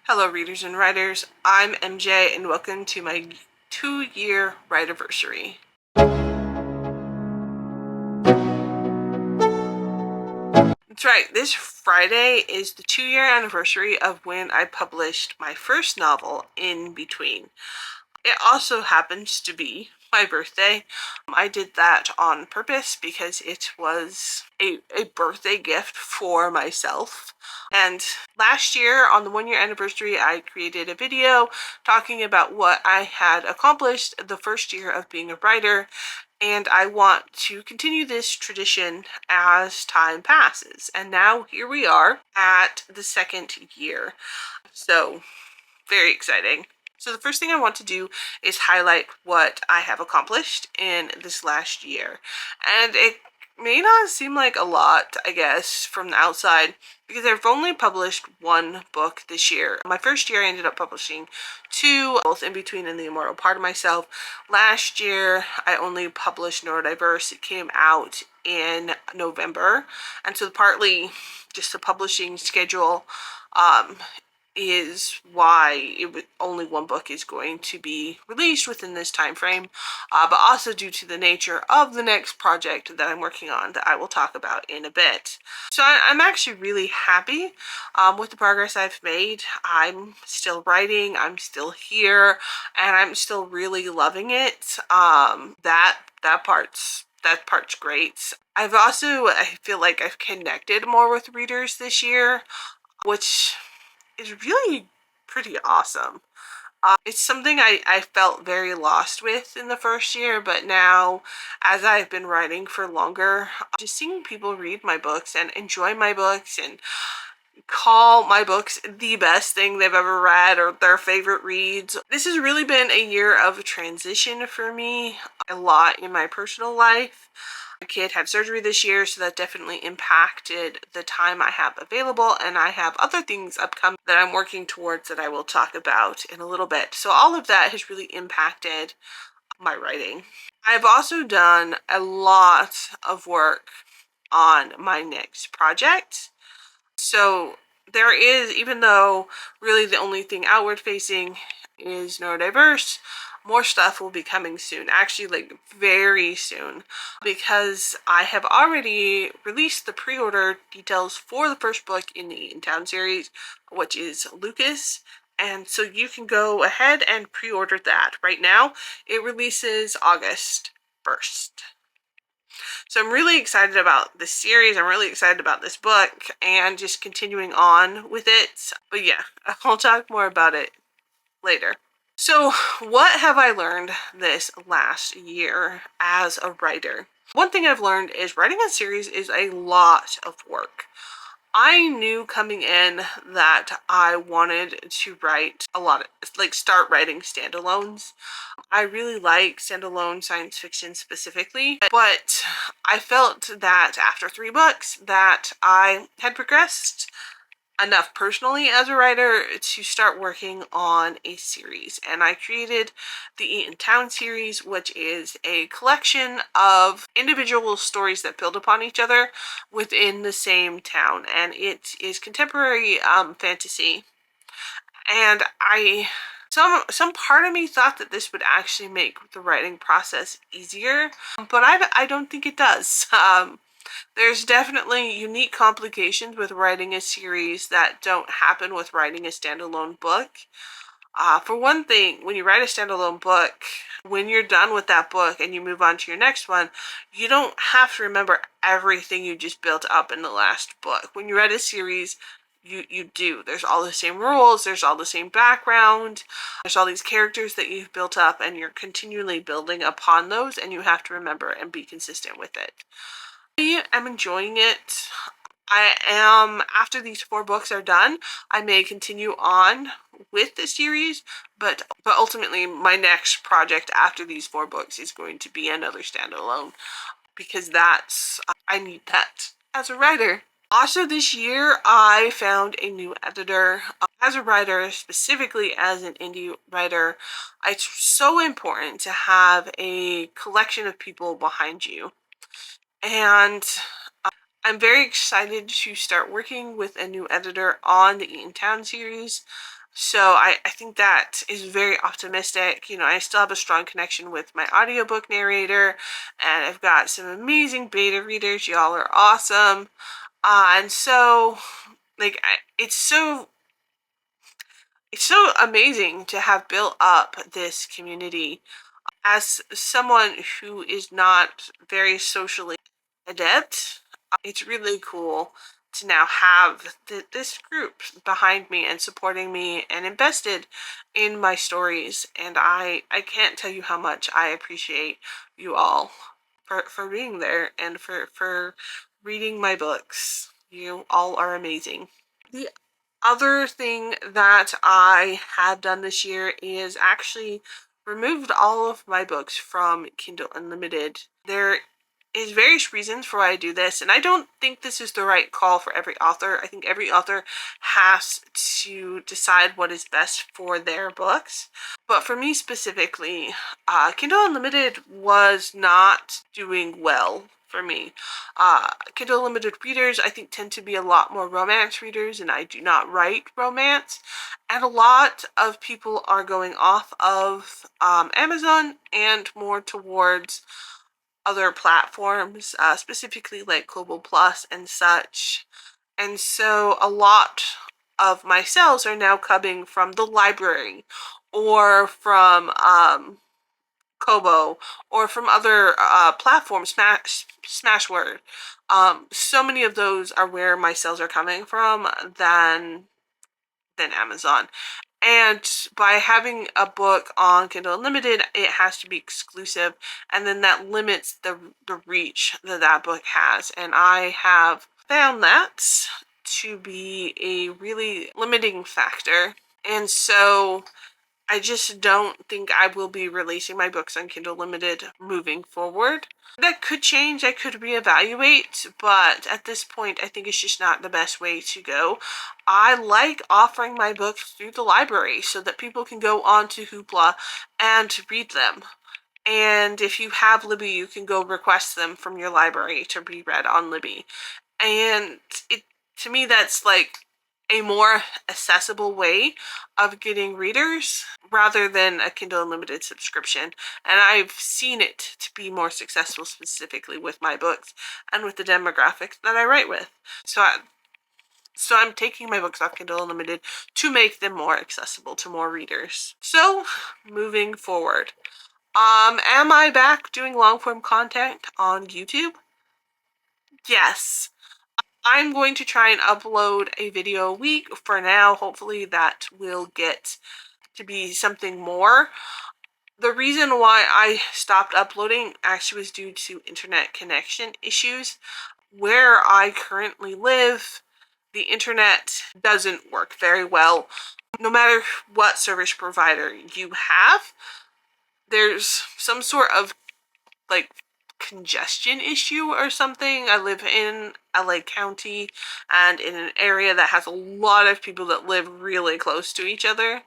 Hello readers and writers, I'm MJ and welcome to my 2-year writerversary. That's right, this Friday is the 2-year anniversary of when I published my first novel, In Between. It also happens to be my birthday. I did that on purpose because it was a birthday gift for myself. And last year, on the 1-year anniversary, I created a video talking about what I had accomplished the first year of being a writer, and I want to continue this tradition as time passes. And now here we are at the 2nd year. So, very exciting. So the first thing I want to do is highlight what I have accomplished in this last year. And it may not seem like a lot, I guess, from the outside, because I've only published 1 book this year. My first year I ended up publishing 2, both In Between and The Immortal Part of Myself. Last year I only published Neurodiverse. It came out in November, and so partly just the publishing schedule is why only 1 book is going to be released within this time frame, but also due to the nature of the next project that I'm working on that I will talk about in a bit. So I'm actually really happy with the progress I've made. I'm still writing, I'm still here, and I'm still really loving it. That part's great. I feel like I've connected more with readers this year, which is really pretty awesome. It's something I felt very lost with in the first year, but now, as I've been writing for longer, just seeing people read my books and enjoy my books and call my books the best thing they've ever read or their favorite reads. This has really been a year of transition for me, a lot in my personal life. My kid had surgery this year, so that definitely impacted the time I have available, and I have other things upcoming that I'm working towards that I will talk about in a little bit. So all of that has really impacted my writing. I've also done a lot of work on my next project. So there is, even though really the only thing outward facing is Neurodiverse, more stuff will be coming soon, actually like very soon, because I have already released the pre-order details for the first book in the In Town series, which is Lucas, and so you can go ahead and pre-order that right now. It releases August 1st. So I'm really excited about this series. I'm really excited about this book and just continuing on with it. But yeah, I'll talk more about it later. So what have I learned this last year as a writer? One thing I've learned is writing a series is a lot of work. I knew coming in that I wanted to write a lot of, start writing standalones. I really like standalone science fiction specifically, but I felt that after 3 books that I had progressed enough personally as a writer to start working on a series, and I created the In Town series, which is a collection of individual stories that build upon each other within the same town, and it is contemporary fantasy. And some part of me thought that this would actually make the writing process easier, but I don't think it does. There's definitely unique complications with writing a series that don't happen with writing a standalone book. For one thing, when you write a standalone book, when you're done with that book and you move on to your next one, you don't have to remember everything you just built up in the last book. When you write a series, you do. There's all the same rules, there's all the same background, there's all these characters that you've built up, and you're continually building upon those, and you have to remember and be consistent with it. I am enjoying it. After these 4 books are done, I may continue on with the series, but ultimately my next project after these 4 books is going to be another standalone, because I need that as a writer. Also this year, I found a new editor. As a writer, specifically as an indie writer, it's so important to have a collection of people behind you. And I'm very excited to start working with a new editor on the In Town series. So I think that is very optimistic. You know, I still have a strong connection with my audiobook narrator, and I've got some amazing beta readers. Y'all are awesome. And so, like, it's so amazing to have built up this community. As someone who is not very socially adept, it's really cool to now have this group behind me and supporting me and invested in my stories. And I can't tell you how much I appreciate you all for being there and for reading my books. You all are amazing. The other thing that I have done this year is actually removed all of my books from Kindle Unlimited. There is various reasons for why I do this, and I don't think this is the right call for every author. I think every author has to decide what is best for their books. But for me specifically, Kindle Unlimited was not doing well for me. Kindle Unlimited readers, I think, tend to be a lot more romance readers, and I do not write romance. And a lot of people are going off of Amazon and more towards other platforms, specifically like Kobo Plus and such. And so a lot of my sales are now coming from the library or from Kobo or from other platforms, Smashword. So many of those are where my sales are coming from than Amazon. And by having a book on Kindle Unlimited, it has to be exclusive, and then that limits the reach that book has. And I have found that to be a really limiting factor. And so I just don't think I will be releasing my books on Kindle Limited moving forward. That could change, I could reevaluate, but at this point I think it's just not the best way to go. I like offering my books through the library so that people can go on to Hoopla and read them. And if you have Libby, you can go request them from your library to be read on Libby. And to me, that's like a more accessible way of getting readers rather than a Kindle Unlimited subscription. And I've seen it to be more successful specifically with my books and with the demographics that I write with. So I'm taking my books off Kindle Unlimited to make them more accessible to more readers. So, moving forward. Am I back doing long form content on YouTube? Yes. I'm going to try and upload a video a week for now. Hopefully that will get to be something more. The reason why I stopped uploading actually was due to internet connection issues. Where I currently live, the internet doesn't work very well. No matter what service provider you have, there's some sort of like congestion issue or something. I live in LA County and in an area that has a lot of people that live really close to each other,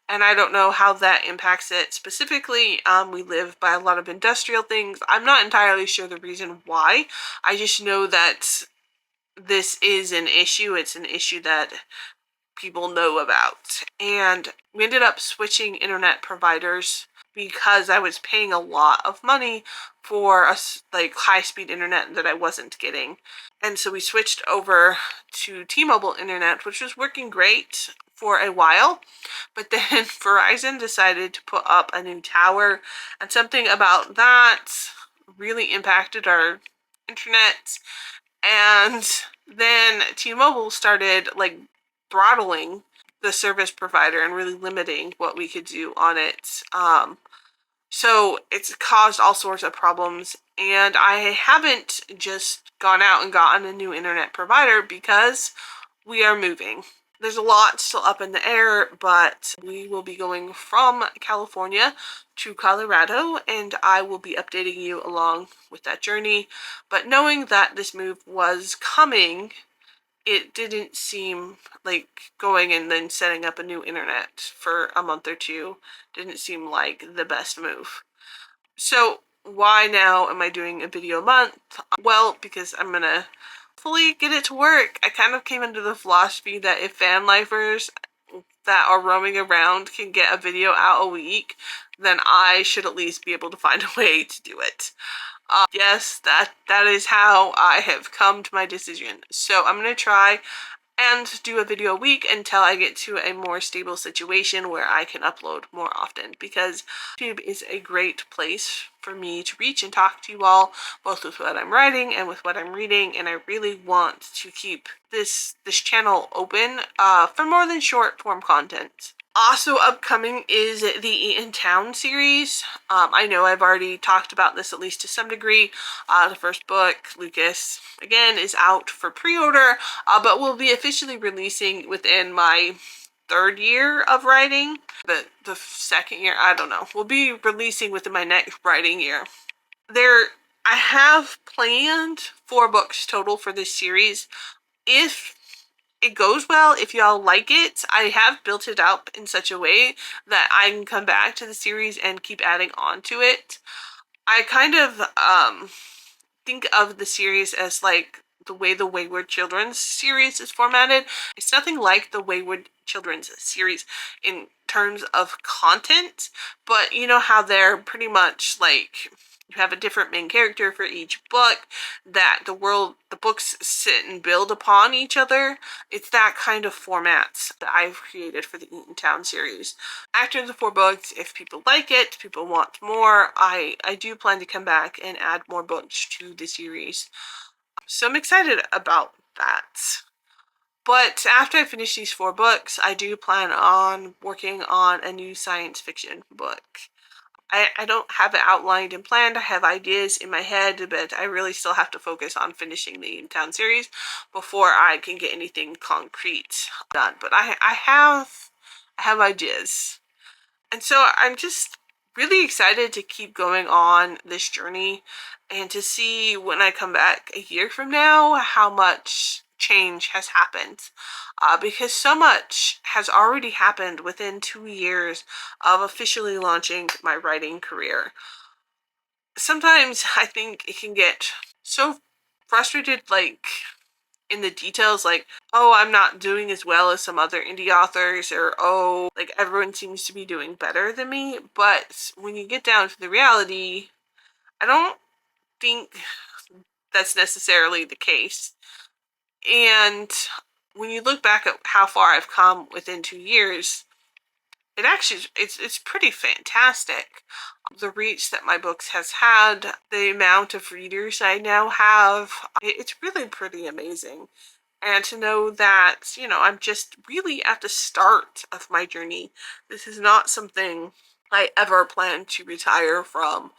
and I don't know how that impacts it specifically. We live by a lot of industrial things. I'm not entirely sure the reason why. I just know that this is an issue. It's an issue that people know about, and we ended up switching internet providers because I was paying a lot of money for like high-speed internet that I wasn't getting. And so we switched over to T-Mobile internet, which was working great for a while, but then Verizon decided to put up a new tower, and something about that really impacted our internet. And then T-Mobile started like throttling the service provider and really limiting what we could do on it. So it's caused all sorts of problems, and I haven't just gone out and gotten a new internet provider because we are moving. There's a lot still up in the air, but we will be going from California to Colorado, and I will be updating you along with that journey. But knowing that this move was coming, it didn't seem like going and then setting up a new internet for a month or two didn't seem like the best move. So why now am I doing a video a month? Well, because I'm gonna fully get it to work. I kind of came into the philosophy that if van lifers that are roaming around can get a video out a week, then I should at least be able to find a way to do it. Yes, that is how I have come to my decision. So I'm going to try and do a video a week until I get to a more stable situation where I can upload more often, because YouTube is a great place for me to reach and talk to you all, both with what I'm writing and with what I'm reading, and I really want to keep this channel open for more than short form content. Also upcoming is the Eatontown series. I know I've already talked about this at least to some degree. The first book, Lucas, again, is out for pre-order, but will be officially releasing within my 3rd year of writing. The 2nd year, I don't know. Will be releasing within my next writing year. I have planned 4 books total for this series. If it goes well, if y'all like it, I have built it up in such a way that I can come back to the series and keep adding on to it. I kind of think of the series as like the way the Wayward Children's series is formatted. It's nothing like the Wayward Children's series in terms of content, but you know how they're pretty much like, you have a different main character for each book, that the books sit and build upon each other. It's that kind of format that I've created for the Eatontown series. After the 4 books, if people like it, people want more, I do plan to come back and add more books to the series. So I'm excited about that. But after I finish these 4 books, I do plan on working on a new science fiction book. I don't have it outlined and planned. I have ideas in my head, but I really still have to focus on finishing the Eatontown series before I can get anything concrete done. But I have ideas. And so I'm just really excited to keep going on this journey and to see when I come back a year from now how much change has happened, because so much has already happened within 2 years of officially launching my writing career. Sometimes I think it can get so frustrated, like in the details, like, oh, I'm not doing as well as some other indie authors, or oh, like everyone seems to be doing better than me. But when you get down to the reality, I don't think that's necessarily the case. And when you look back at how far I've come within 2 years, it's pretty fantastic. The reach that my books has had, the amount of readers I now have, it's really pretty amazing. And to know that, you know, I'm just really at the start of my journey. This is not something I ever plan to retire from.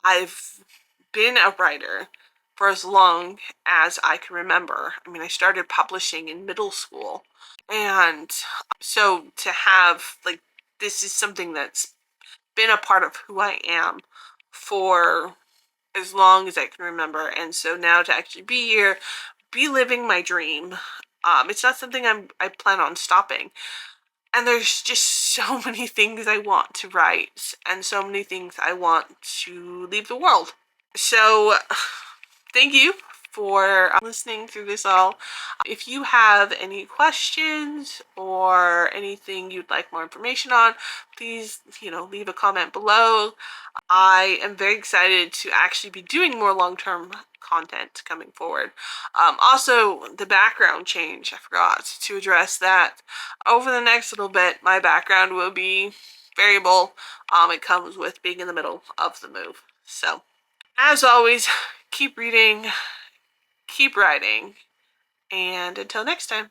I've been a writer for as long as I can remember. I mean, I started publishing in middle school. And so to have, like, this is something that's been a part of who I am for as long as I can remember. And so now to actually be here, be living my dream, it's not something I plan on stopping. And there's just so many things I want to write and so many things I want to leave the world. So thank you for listening through this all. If you have any questions or anything you'd like more information on, please, leave a comment below. I am very excited to actually be doing more long-term content coming forward. Also, the background change, I forgot to address that. Over the next little bit, my background will be variable. It comes with being in the middle of the move. So, as always, keep reading, keep writing, and until next time.